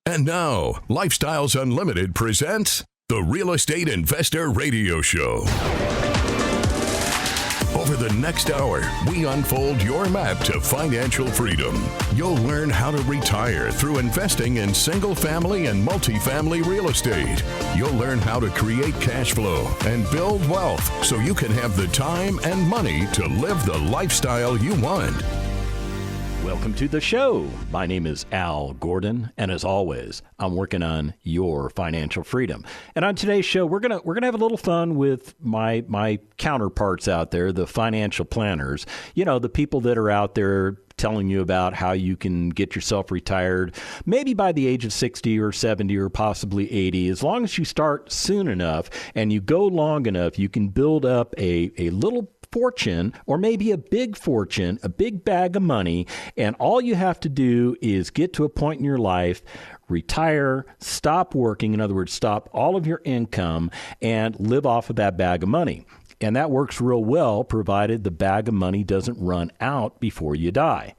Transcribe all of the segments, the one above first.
And now, Lifestyles Unlimited presents the Real Estate Investor Radio Show. Over the next hour, we unfold your map to financial freedom. You'll learn how to retire through investing in single-family and multifamily real estate. You'll learn how to create cash flow and build wealth so you can have the time and money to live the lifestyle you want. Welcome to the show. My name is Al Gordon, and as always, I'm working on your financial freedom. And on today's show, we're gonna have a little fun with my counterparts out there, the financial planners. You know, the people that are out there telling you about how you can get yourself retired, maybe by the age of 60 or 70 or possibly 80. As long as you start soon enough and you go long enough, you can build up a little fortune, or maybe a big fortune, a big bag of money, and all you have to do is get to a point in your life, retire, stop working, in other words, stop all of your income, and live off of that bag of money. And that works real well, provided the bag of money doesn't run out before you die.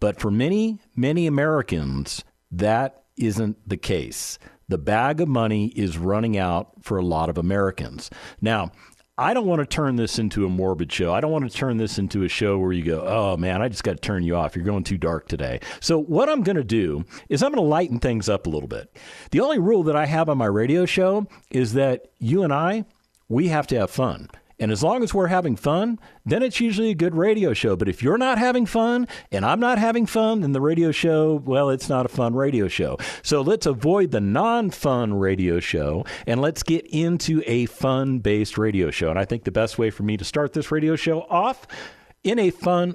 But for many, many Americans, that isn't the case. The bag of money is running out for a lot of Americans. Now, I don't want to turn this into a morbid show. I don't want to turn this into a show where you go, oh, man, I just got to turn you off. You're going too dark today. So what I'm going to do is I'm going to lighten things up a little bit. The only rule that I have on my radio show is that you and I, we have to have fun. And as long as we're having fun, then it's usually a good radio show. But if you're not having fun and I'm not having fun, then the radio show, well, it's not a fun radio show. So let's avoid the non-fun radio show and let's get into a fun-based radio show. And I think the best way for me to start this radio show off in a fun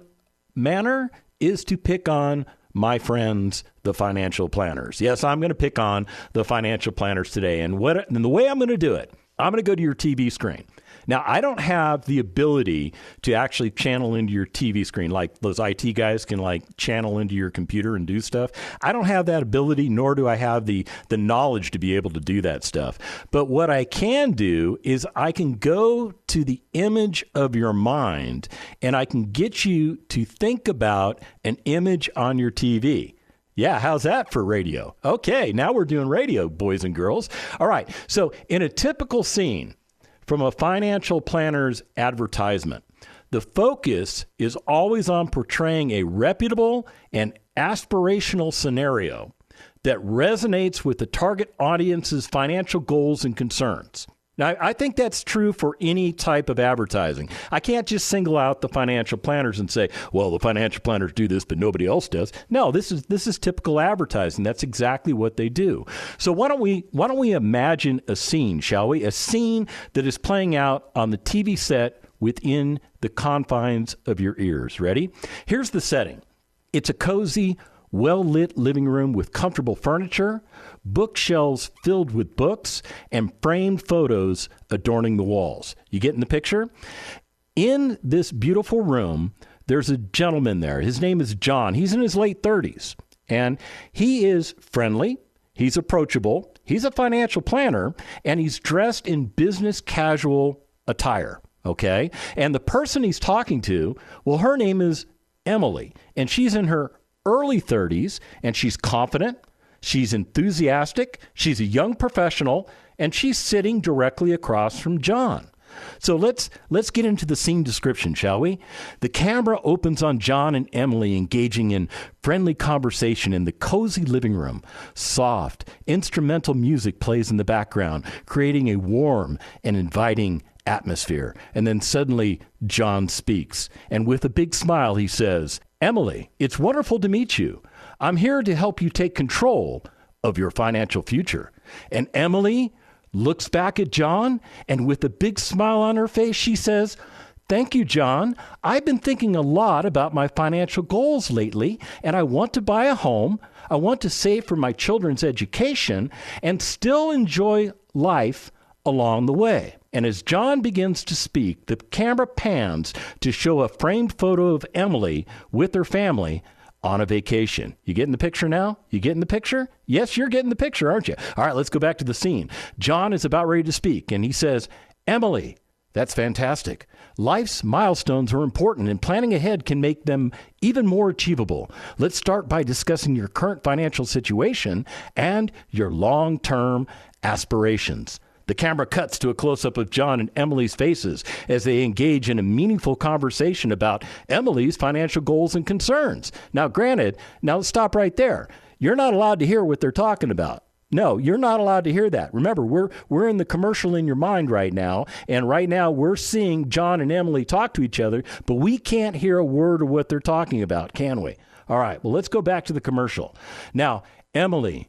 manner is to pick on my friends, the financial planners. Yes, I'm going to pick on the financial planners today. And the way I'm going to do it, I'm going to go to your TV screen. Now, I don't have the ability to actually channel into your TV screen like those IT guys can like channel into your computer and do stuff. I don't have that ability, nor do I have the knowledge to be able to do that stuff. But what I can do is I can go to the image of your mind and I can get you to think about an image on your TV. Yeah, how's that for radio? Okay, now we're doing radio, boys and girls. All right, so in a typical scene from a financial planner's advertisement, the focus is always on portraying a reputable and aspirational scenario that resonates with the target audience's financial goals and concerns. Now, I think that's true for any type of advertising. I can't just single out the financial planners and say, well, the financial planners do this, but nobody else does. No, this is typical advertising. That's exactly what they do. So why don't we imagine a scene, shall we? A scene that is playing out on the TV set within the confines of your ears. Ready? Here's the setting. It's a cozy, well-lit living room with comfortable furniture, bookshelves filled with books, and framed photos adorning the walls. You getting the picture? In this beautiful room, there's a gentleman there. His name is John. He's in his late 30s, and he is friendly. He's approachable. He's a financial planner, and he's dressed in business casual attire, okay? And the person he's talking to, well, her name is Emily, and she's in her early 30s, and she's confident, she's enthusiastic, she's a young professional, and she's sitting directly across from John. So let's get into the scene description, shall we? The camera opens on John and Emily engaging in friendly conversation in the cozy living room. Soft, instrumental music plays in the background, creating a warm and inviting atmosphere. And then suddenly John speaks, and with a big smile he says, Emily, it's wonderful to meet you. I'm here to help you take control of your financial future. And Emily looks back at John, and with a big smile on her face, she says, thank you, John. I've been thinking a lot about my financial goals lately, and I want to buy a home. I want to save for my children's education and still enjoy life along the way. And as John begins to speak, the camera pans to show a framed photo of Emily with her family on a vacation. You getting the picture now? You getting the picture? Yes, you're getting the picture, aren't you? All right, let's go back to the scene. John is about ready to speak, and he says, Emily, That's fantastic. Life's milestones are important, and planning ahead can make them even more achievable. Let's start by discussing your current financial situation and your long-term aspirations. The camera cuts to a close-up of John and Emily's faces as they engage in a meaningful conversation about Emily's financial goals and concerns. Now, granted, let's stop right there. You're not allowed to hear what they're talking about. No, you're not allowed to hear that. Remember, we're in the commercial in your mind right now, and right now we're seeing John and Emily talk to each other, but we can't hear a word of what they're talking about, can we? All right, well, let's go back to the commercial. Now, Emily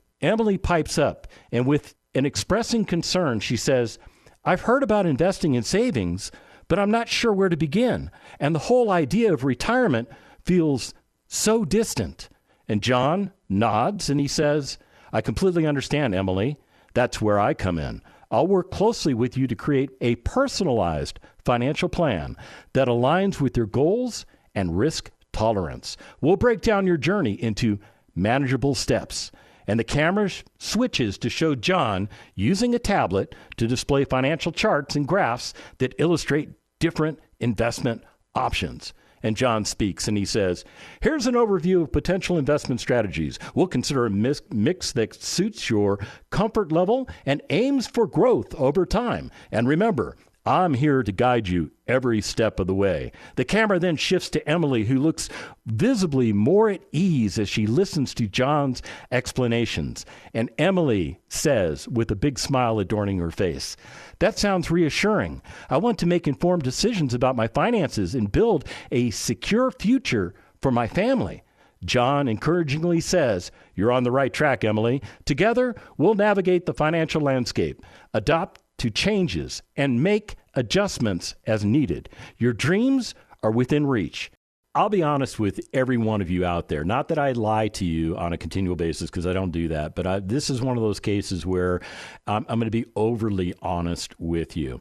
pipes up, and with an expressing concern, she says, I've heard about investing in savings, but I'm not sure where to begin, and the whole idea of retirement feels so distant. And John nods, and he says, I completely understand, Emily. That's where I come in. I'll work closely with you to create a personalized financial plan that aligns with your goals and risk tolerance. We'll break down your journey into manageable steps. And the camera switches to show John using a tablet to display financial charts and graphs that illustrate different investment options. And John speaks and he says, here's an overview of potential investment strategies. We'll consider a mix that suits your comfort level and aims for growth over time. And remember, I'm here to guide you every step of the way. The camera then shifts to Emily, who looks visibly more at ease as she listens to John's explanations. And Emily says, with a big smile adorning her face, that sounds reassuring. I want to make informed decisions about my finances and build a secure future for my family. John encouragingly says, you're on the right track, Emily. Together, we'll navigate the financial landscape, adopt to changes, and make adjustments as needed. Your dreams are within reach. I'll be honest with every one of you out there. Not that I lie to you on a continual basis, because I don't do that, but this is one of those cases where I'm going to be overly honest with you.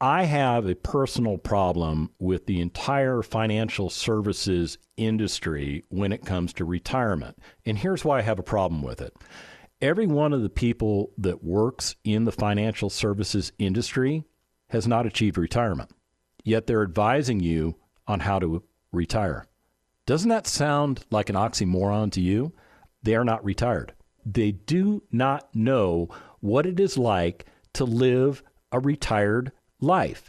I have a personal problem with the entire financial services industry when it comes to retirement. And here's why I have a problem with it. Every one of the people that works in the financial services industry has not achieved retirement, yet they're advising you on how to retire. Doesn't that sound like an oxymoron to you? They are not retired. They do not know what it is like to live a retired life.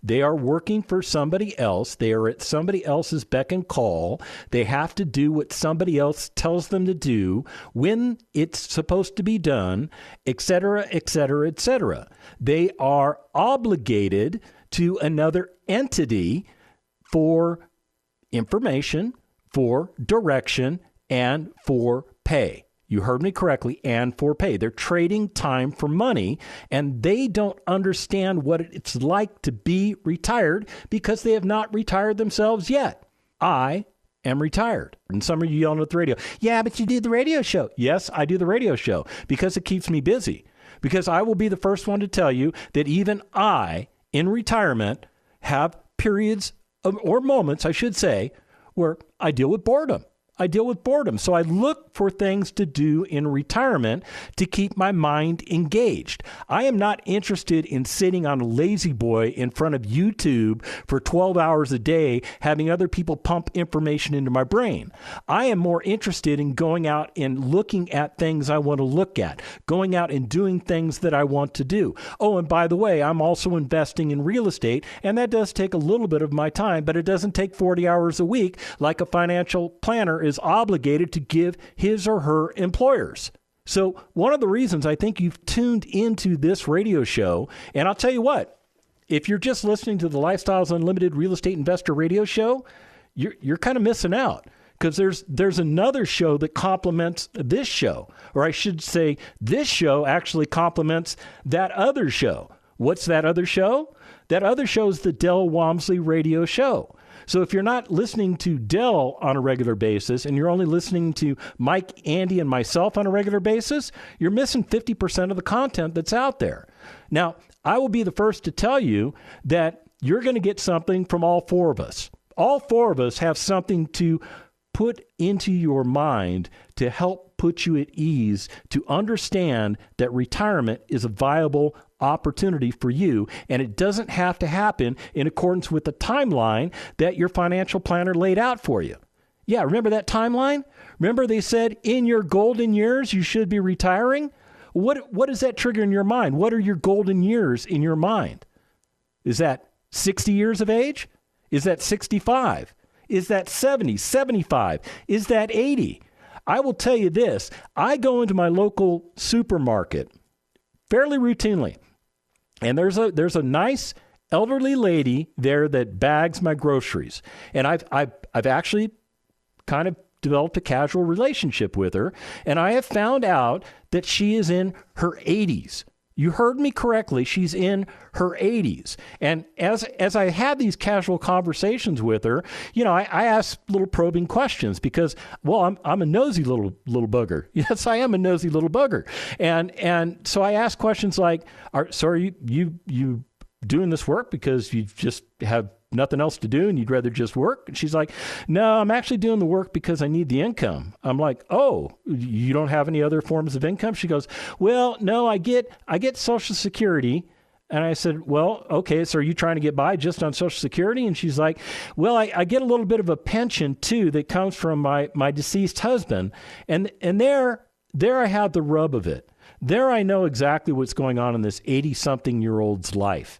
They are working for somebody else. They are at somebody else's beck and call. They have to do what somebody else tells them to do when it's supposed to be done, et cetera, et cetera, et cetera. They are obligated to another entity for information, for direction, and for pay. You heard me correctly, and for pay. They're trading time for money, and they don't understand what it's like to be retired because they have not retired themselves yet. I am retired. And some of you yelling at the radio, yeah, but you do the radio show. Yes, I do the radio show because it keeps me busy. Because I will be the first one to tell you that even I, in retirement, have periods or moments, I should say, where I deal with boredom. So I look for things to do in retirement to keep my mind engaged. I am not interested in sitting on a lazy boy in front of YouTube for 12 hours a day, having other people pump information into my brain. I am more interested in going out and looking at things I want to look at, going out and doing things that I want to do. Oh, and by the way, I'm also investing in real estate, and that does take a little bit of my time, but it doesn't take 40 hours a week like a financial planner is obligated to give his or her employers. So one of the reasons I think you've tuned into this radio show, and I'll tell you what, if you're just listening to the Lifestyles Unlimited Real Estate Investor radio show, you're kind of missing out, because there's another show that complements this show, or I should say this show actually complements that other show. What's that other show? That other show is the Del Walmsley radio show. So if you're not listening to Del on a regular basis and you're only listening to Mike, Andy, and myself on a regular basis, you're missing 50% of the content that's out there. Now, I will be the first to tell you that you're going to get something from all four of us. All four of us have something to put into your mind to help put you at ease to understand that retirement is a viable opportunity for you, and it doesn't have to happen in accordance with the timeline that your financial planner laid out for you. Yeah, remember that timeline? Remember they said in your golden years you should be retiring? What does that trigger in your mind? What are your golden years in your mind? Is that 60 years of age? Is that 65? Is that 70, 75? Is that 80? I will tell you this. I go into my local supermarket fairly routinely, and there's a nice elderly lady there that bags my groceries. And I've actually kind of developed a casual relationship with her, and I have found out that she is in her 80s. You heard me correctly. She's in her 80s. And as I had these casual conversations with her, I asked little probing questions because, well, I'm a nosy little bugger. Yes, I am a nosy little bugger. And so I asked questions like, are you doing this work because you just have nothing else to do and you'd rather just work? And she's like, no, I'm actually doing the work because I need the income. I'm like, oh, you don't have any other forms of income? She goes, well, no, I get Social Security. And I said, well, okay, so are you trying to get by just on Social Security? And she's like, well, I get a little bit of a pension too that comes from my deceased husband. And there I have the rub of it. There I know exactly what's going on in this 80-something-year-old's life.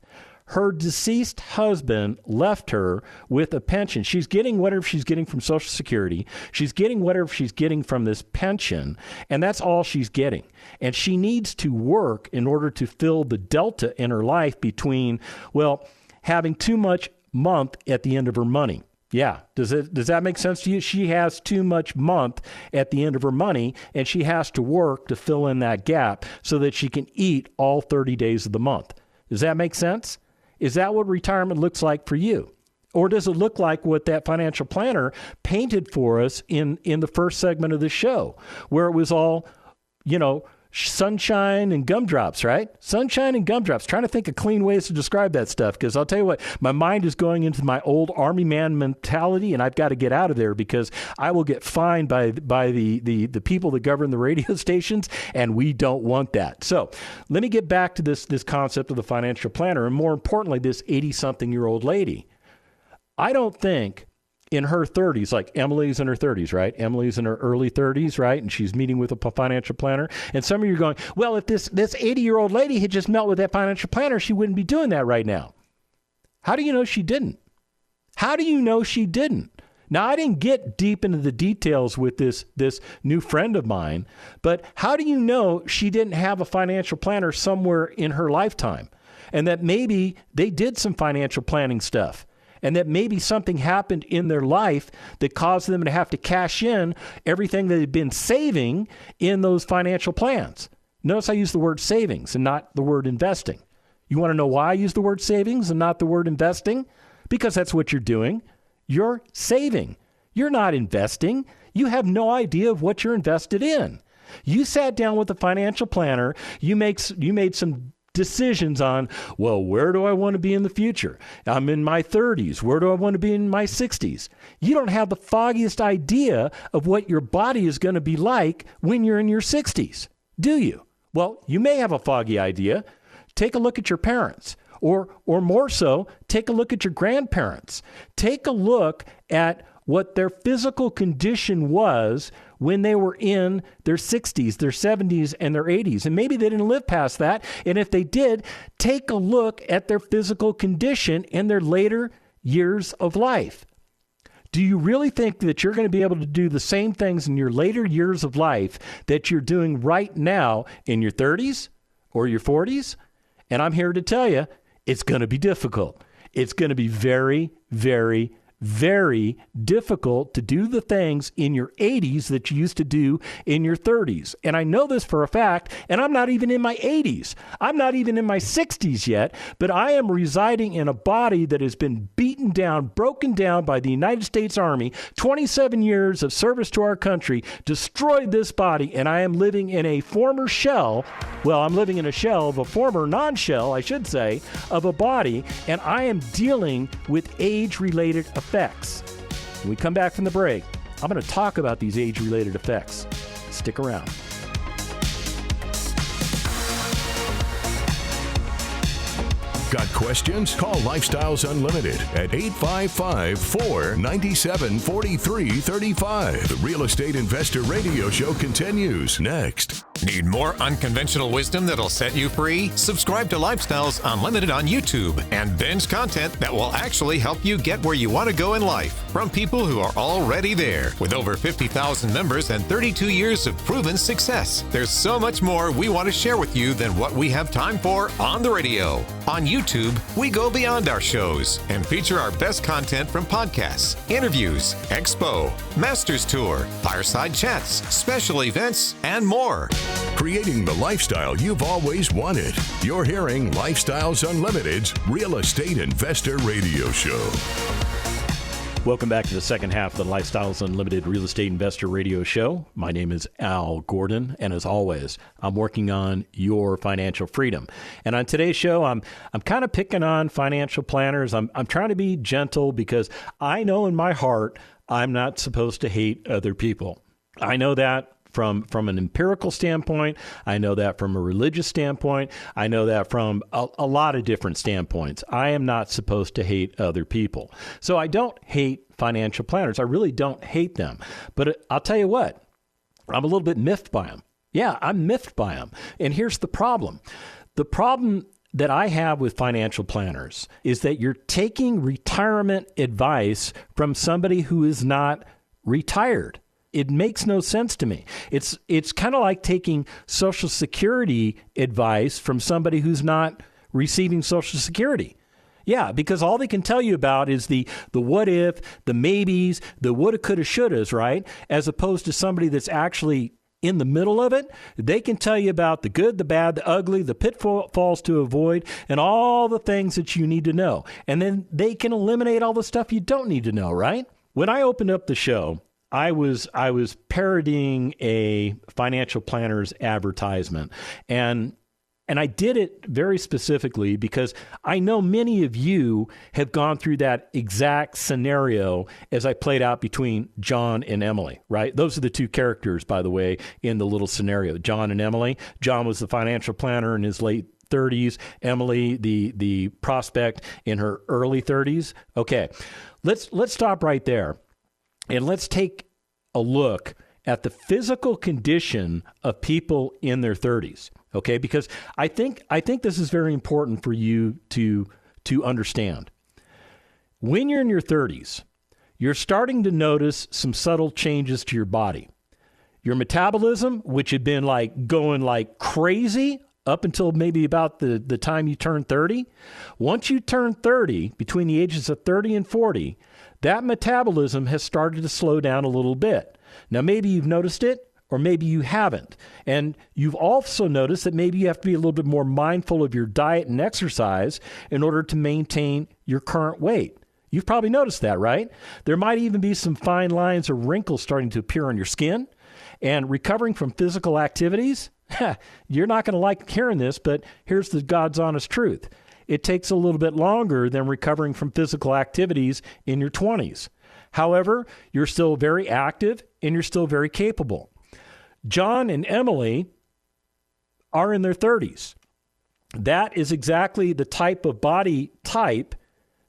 Her deceased husband left her with a pension. She's getting whatever she's getting from Social Security. She's getting whatever she's getting from this pension, and that's all she's getting. And she needs to work in order to fill the delta in her life between, well, having too much month at the end of her money. Yeah. Does that make sense to you? She has too much month at the end of her money, and she has to work to fill in that gap so that she can eat all 30 days of the month. Does that make sense? Is that what retirement looks like for you? Or does it look like what that financial planner painted for us in the first segment of the show, where it was all, sunshine and gumdrops, right? Sunshine and gumdrops. Trying to think of clean ways to describe that stuff, because I'll tell you what, my mind is going into my old Army man mentality, and I've got to get out of there because I will get fined by the people that govern the radio stations, and we don't want that. So let me get back to this concept of the financial planner, and more importantly, this 80-something-year-old lady. I don't think in her 30s, like Emily's in her 30s, right? Emily's in her early 30s, right? And she's meeting with a financial planner. And some of you are going, well, if this 80-year-old lady had just met with that financial planner, she wouldn't be doing that right now. How do you know she didn't? How do you know she didn't? Now, I didn't get deep into the details with this new friend of mine, but how do you know she didn't have a financial planner somewhere in her lifetime? And that maybe they did some financial planning stuff, and that maybe something happened in their life that caused them to have to cash in everything they've been saving in those financial plans. Notice I use the word savings and not the word investing. You want to know why I use the word savings and not the word investing? Because that's what you're doing. You're saving. You're not investing. You have no idea of what you're invested in. You sat down with a financial planner. You made some decisions on, well, where do I want to be in the future? I'm in my 30s. Where do I want to be in my 60s? You don't have the foggiest idea of what your body is going to be like when you're in your 60s, do you? Well, you may have a foggy idea. Take a look at your parents, or more so, take a look at your grandparents. Take a look at what their physical condition was when they were in their 60s, their 70s, and their 80s. And maybe they didn't live past that. And if they did, take a look at their physical condition in their later years of life. Do you really think that you're going to be able to do the same things in your later years of life that you're doing right now in your 30s or your 40s? And I'm here to tell you, it's going to be difficult. It's going to be very, very, very difficult to do the things in your 80s that you used to do in your 30s. And I know this for a fact, and I'm not even in my 80s. I'm not even in my 60s yet, but I am residing in a body that has been beaten down, broken down by the United States Army. 27 years of service to our country destroyed this body, and I am living in a former shell. Well, I'm living in a shell of a former non-shell, I should say, of a body, and I am dealing with age-related effects. When we come back from the break, I'm going to talk about these age-related effects. Stick around. Got questions? Call Lifestyles Unlimited at 855-497-4335. The Real Estate Investor Radio Show continues next. Need more unconventional wisdom that'll set you free? Subscribe to Lifestyles Unlimited on YouTube and binge content that will actually help you get where you want to go in life from people who are already there. With over 50,000 members and 32 years of proven success, there's so much more we want to share with you than what we have time for on the radio. On YouTube, we go beyond our shows and feature our best content from podcasts, interviews, expo, Masters Tour, fireside chats, special events, and more. Creating the lifestyle you've always wanted. You're hearing Lifestyles Unlimited's Real Estate Investor Radio Show. Welcome back to the second half of the Lifestyles Unlimited Real Estate Investor Radio Show. My name is Al Gordon, and as always, I'm working on your financial freedom. And on today's show, I'm kind of picking on financial planners. I'm trying to be gentle because I know in my heart I'm not supposed to hate other people. I know that from an empirical standpoint. I know that from a religious standpoint. I know that from a lot of different standpoints. I am not supposed to hate other people. So I don't hate financial planners. I really don't hate them. But I'll tell you what, I'm a little bit miffed by them. Yeah, I'm miffed by them. And here's the problem. The problem that I have with financial planners is that you're taking retirement advice from somebody who is not retired. It makes no sense to me. It's kind of like taking Social Security advice from somebody who's not receiving Social Security. Yeah, because all they can tell you about is the what if, the maybes, the woulda, coulda, shouldas, right? As opposed to somebody that's actually in the middle of it. They can tell you about the good, the bad, the ugly, the pitfalls to avoid, and all the things that you need to know. And then they can eliminate all the stuff you don't need to know, right? When I opened up the show, I was parodying a financial planner's advertisement, and I did it very specifically because I know many of you have gone through that exact scenario as I played out between John and Emily, right? Those are the two characters, by the way, in the little scenario, John and Emily. John was the financial planner in his late 30s, Emily, the prospect in her early 30s. Okay, let's stop right there. And let's take a look at the physical condition of people in their 30s, okay? Because I think this is very important for you to understand. When you're in your 30s, you're starting to notice some subtle changes to your body. Your metabolism, which had been going like crazy up until maybe about the time you turn 30, once you turn 30, between the ages of 30 and 40, that metabolism has started to slow down a little bit. Now, maybe you've noticed it, or maybe you haven't. And you've also noticed that maybe you have to be a little bit more mindful of your diet and exercise in order to maintain your current weight. You've probably noticed that, right? There might even be some fine lines or wrinkles starting to appear on your skin. And recovering from physical activities, you're not going to like hearing this, but here's the God's honest truth. It takes a little bit longer than recovering from physical activities in your 20s. However, you're still very active and you're still very capable. John and Emily are in their 30s. That is exactly the type of body type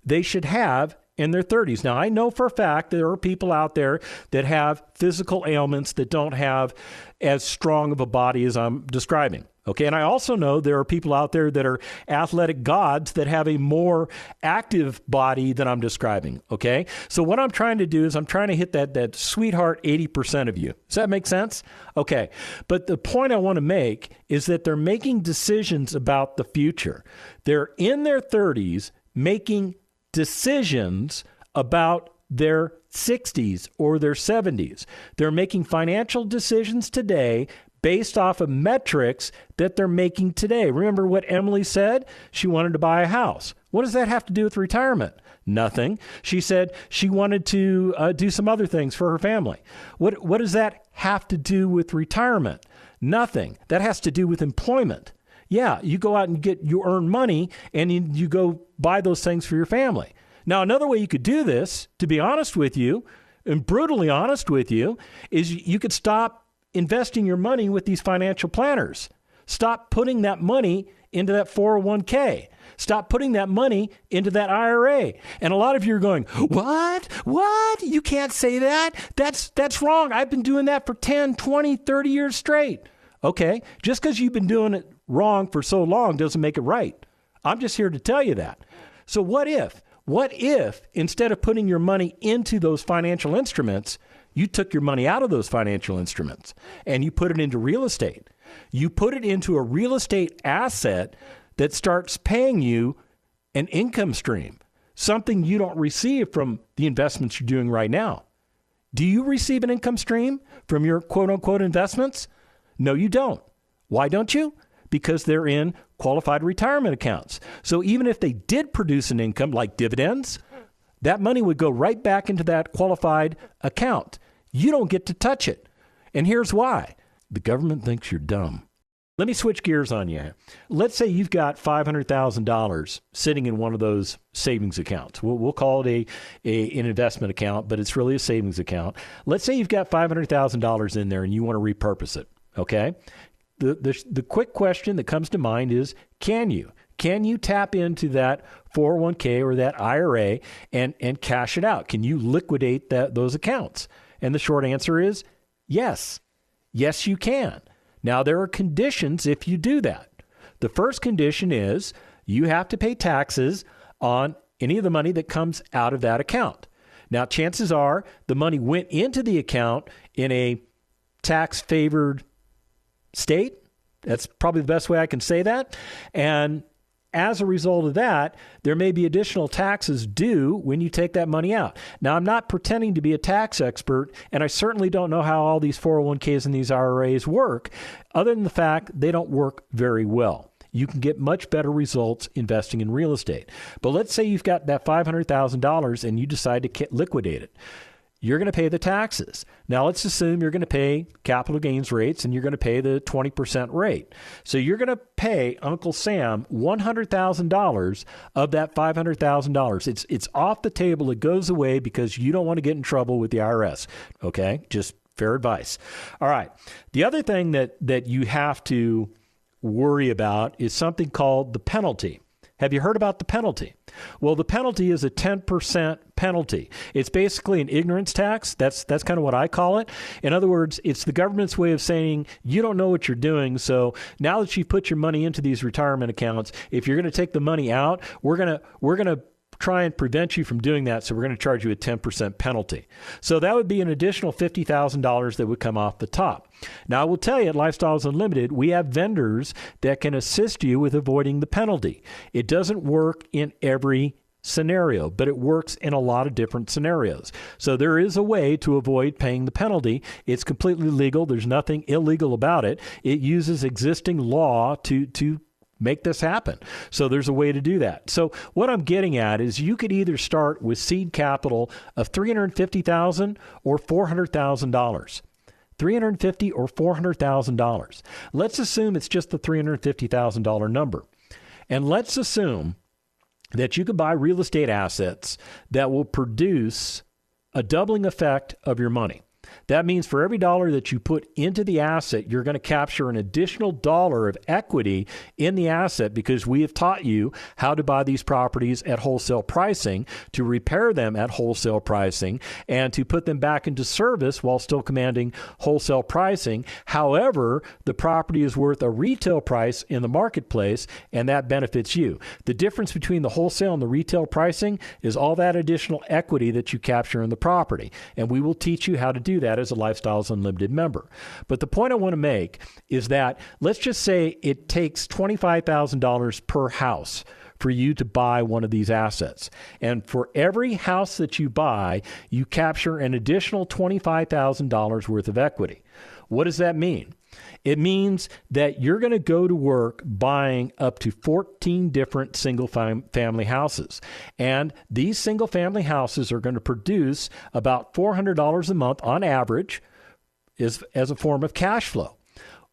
they should have in their 30s. Now, I know for a fact there are people out there that have physical ailments that don't have as strong of a body as I'm describing. Okay, and I also know there are people out there that are athletic gods that have a more active body than I'm describing, okay? So what I'm trying to do is I'm trying to hit that sweetheart 80% of you. Does that make sense? Okay, but the point I want to make is that they're making decisions about the future. They're in their 30s making decisions about their 60s or their 70s. They're making financial decisions today based off of metrics that they're making today. Remember what Emily said? She wanted to buy a house. What does that have to do with retirement? Nothing. She said she wanted to do some other things for her family. What does that have to do with retirement? Nothing. That has to do with employment. Yeah, you go out and you earn money and you go buy those things for your family. Now, another way you could do this, to be honest with you, and brutally honest with you, is you could stop investing your money with these financial planners. Stop putting that money into that 401k. Stop putting that money into that IRA. And a lot of you are going, what? You can't say that. That's wrong. I've been doing that for 10, 20, 30 years straight. Okay, just because you've been doing it wrong for so long doesn't make it right. I'm just here to tell you that. So what if instead of putting your money into those financial instruments, you took your money out of those financial instruments and you put it into real estate? You put it into a real estate asset that starts paying you an income stream, something you don't receive from the investments you're doing right now. Do you receive an income stream from your quote-unquote investments? No, you don't. Why don't you? Because they're in qualified retirement accounts. So even if they did produce an income like dividends, that money would go right back into that qualified account. You don't get to touch it. And here's why. The government thinks you're dumb. Let me switch gears on you. Let's say you've got $500,000 sitting in one of those savings accounts. We'll call it an investment account, but it's really a savings account. Let's say you've got $500,000 in there and you want to repurpose it, okay? The quick question that comes to mind is, can you? Can you tap into that 401k or that IRA and cash it out? Can you liquidate those accounts? And the short answer is yes. Yes, you can. Now, there are conditions if you do that. The first condition is you have to pay taxes on any of the money that comes out of that account. Now, chances are the money went into the account in a tax-favored state. That's probably the best way I can say that. And as a result of that, there may be additional taxes due when you take that money out. Now, I'm not pretending to be a tax expert, and I certainly don't know how all these 401ks and these IRAs work, other than the fact they don't work very well. You can get much better results investing in real estate. But let's say you've got that $500,000 and you decide to liquidate it. You're going to pay the taxes. Now, let's assume you're going to pay capital gains rates and you're going to pay the 20% rate. So you're going to pay Uncle Sam $100,000 of that $500,000. It's off the table. It goes away because you don't want to get in trouble with the IRS. Okay? Just fair advice. All right. The other thing that you have to worry about is something called the penalty. Have you heard about the penalty? Well, the penalty is a 10% penalty. It's basically an ignorance tax. That's kind of what I call it. In other words, it's the government's way of saying you don't know what you're doing. So now that you've put your money into these retirement accounts, if you're going to take the money out, we're going to try and prevent you from doing that. So we're going to charge you a 10% penalty. So that would be an additional $50,000 that would come off the top. Now, I will tell you at Lifestyles Unlimited, we have vendors that can assist you with avoiding the penalty. It doesn't work in every scenario, but it works in a lot of different scenarios. So there is a way to avoid paying the penalty. It's completely legal. There's nothing illegal about it. It uses existing law to make this happen. So there's a way to do that. So what I'm getting at is you could either start with seed capital of $350,000 or $400,000. $350,000 or $400,000. Let's assume it's just the $350,000 number. And let's assume that you could buy real estate assets that will produce a doubling effect of your money. That means for every dollar that you put into the asset, you're going to capture an additional dollar of equity in the asset because we have taught you how to buy these properties at wholesale pricing, to repair them at wholesale pricing, and to put them back into service while still commanding wholesale pricing. However, the property is worth a retail price in the marketplace, and that benefits you. The difference between the wholesale and the retail pricing is all that additional equity that you capture in the property, and we will teach you how to do that as a Lifestyles Unlimited member. But the point I want to make is that let's just say it takes $25,000 per house for you to buy one of these assets. And for every house that you buy, you capture an additional $25,000 worth of equity. What does that mean? It means that you're going to go to work buying up to 14 different single-family houses. And these single-family houses are going to produce about $400 a month on average as a form of cash flow.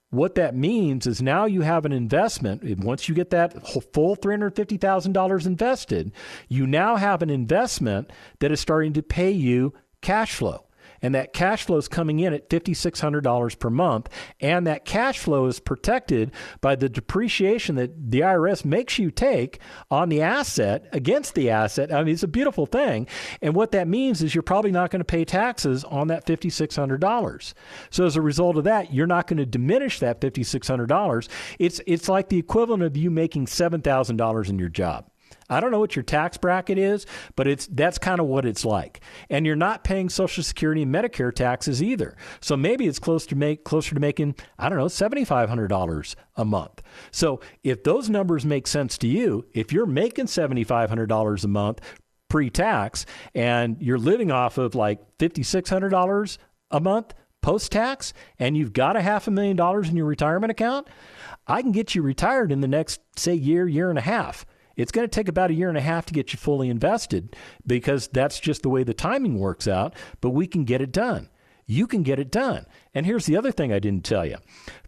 What that means is now you have an investment. Once you get that full $350,000 invested, you now have an investment that is starting to pay you cash flow. And that cash flow is coming in at $5,600 per month. And that cash flow is protected by the depreciation that the IRS makes you take on the asset against the asset. I mean, it's a beautiful thing. And what that means is you're probably not going to pay taxes on that $5,600. So as a result of that, you're not going to diminish that $5,600. It's like the equivalent of you making $7,000 in your job. I don't know what your tax bracket is, but that's kind of what it's like. And you're not paying Social Security and Medicare taxes either. So maybe it's closer to making, I don't know, $7,500 a month. So if those numbers make sense to you, if you're making $7,500 a month pre-tax and you're living off of like $5,600 a month post-tax and you've got $500,000 in your retirement account, I can get you retired in the next, say, year and a half. It's going to take about 1.5 years to get you fully invested because that's just the way the timing works out, but we can get it done. You can get it done. And here's the other thing I didn't tell you.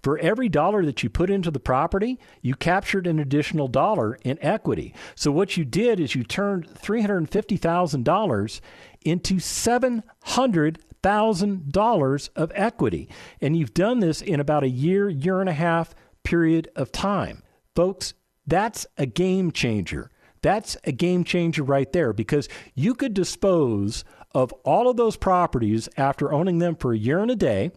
For every dollar that you put into the property, you captured an additional dollar in equity. So what you did is you turned $350,000 into $700,000 of equity. And you've done this in about 1.5 years period of time. Folks, that's a game changer. That's a game changer right there because you could dispose of all of those properties after owning them for 1 year and a day.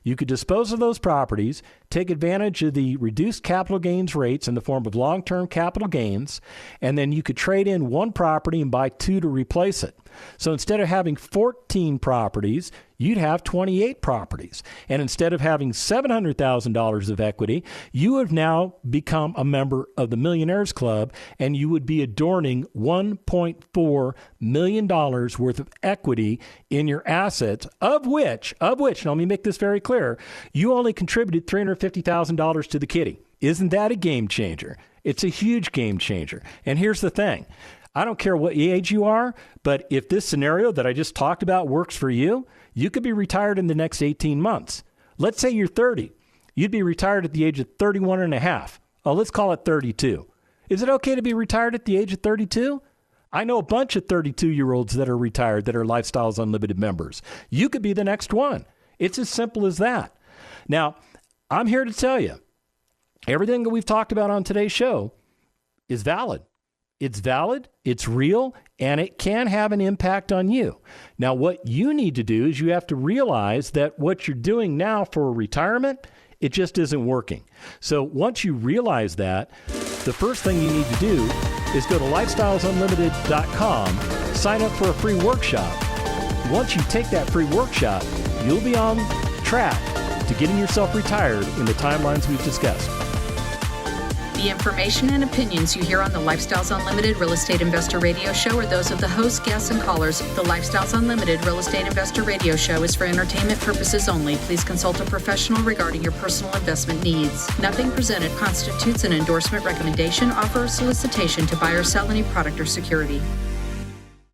You could dispose of those properties, take advantage of the reduced capital gains rates in the form of long-term capital gains, and then you could trade in one property and buy 2 to replace it. So instead of having 14 properties, you'd have 28 properties. And instead of having $700,000 of equity, you have now become a member of the Millionaires Club, and you would be adorning $1.4 million worth of equity in your assets, of which, now let me make this very clear, you only contributed $350,000 to the kitty. Isn't that a game changer? It's a huge game changer. And here's the thing. I don't care what age you are, but if this scenario that I just talked about works for you, you could be retired in the next 18 months. Let's say you're 30. You'd be retired at the age of 31 and a half. Oh, let's call it 32. Is it okay to be retired at the age of 32? I know a bunch of 32-year-olds that are retired that are Lifestyles Unlimited members. You could be the next one. It's as simple as that. Now, I'm here to tell you, everything that we've talked about on today's show is valid. It's valid, it's real, and it can have an impact on you. Now, what you need to do is you have to realize that what you're doing now for retirement, it just isn't working. So once you realize that, the first thing you need to do is go to lifestylesunlimited.com, sign up for a free workshop. Once you take that free workshop, you'll be on track to getting yourself retired in the timelines we've discussed. The information and opinions you hear on the Lifestyles Unlimited Real Estate Investor Radio Show are those of the hosts, guests, and callers. The Lifestyles Unlimited Real Estate Investor Radio Show is for entertainment purposes only. Please consult a professional regarding your personal investment needs. Nothing presented constitutes an endorsement, recommendation, offer, or solicitation to buy or sell any product or security.